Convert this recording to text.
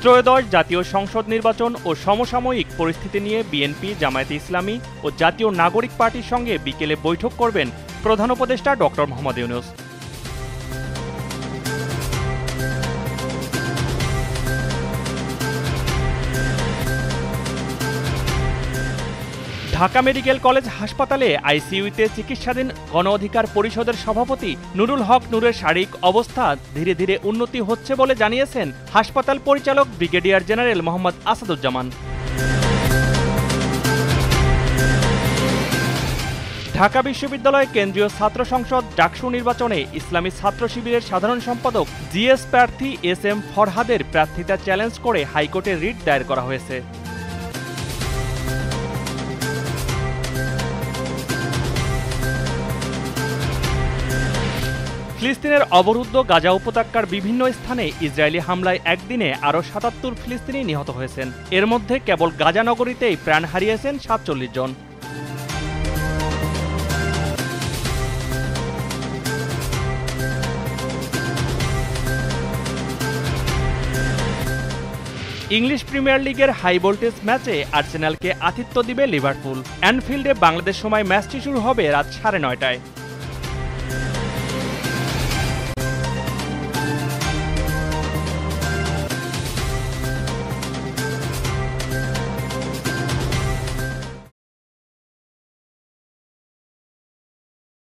ত্রয়োদশ জাতীয় সংসদ নির্বাচন ও সমসাময়িক পরিস্থিতি নিয়ে বিএনপি, জামায়াতে ইসলামী ও জাতীয় নাগরিক পার্টির সঙ্গে বিকেলে বৈঠক করবেন প্রধান উপদেষ্টা doctor Mohammad Yunus. Dhaka medical college হাসপাতালে আইসিইউতে চিকিৎসাধীন গণ অধিকার পরিষদের সভাপতি নুরুল হক নূরের শারীরিক অবস্থা ধীরে ধীরে উন্নতি হচ্ছে বলে জানিয়েছেন হাসপাতাল পরিচালক ব্রিগেডিয়ার জেনারেল মোহাম্মদ আসাদুজ্জামান। ঢাকা বিশ্ববিদ্যালয় কেন্দ্রীয় ছাত্র সংসদ ডাকসু নির্বাচনে ইসলামী ছাত্র শিবিরের সাধারণ সম্পাদক জিএস প্রার্থী এস.এম. ফরহাদের প্রার্থিতা চ্যালেঞ্জ করে হাইকোর্টে রিট দায়ের করা হয়েছে। ফিলিস্তিনের অবরুদ্ধ গাজা উপত্যকার বিভিন্ন স্থানে ইসরায়েলি হামলায় একদিনে আরও ৭৭ ফিলিস্তিনি নিহত হয়েছেন। এর মধ্যে কেবল গাজা নগরীতেই প্রাণ হারিয়েছেন ৪৭ জন। ইংলিশ প্রিমিয়ার লিগের হাই ভোল্টেজ ম্যাচে আর্সেনালকে আতিথ্য দিবে লিভারপুল। অ্যানফিল্ডে বাংলাদেশ সময় ম্যাচটি শুরু হবে রাত ৯:৩০টায়।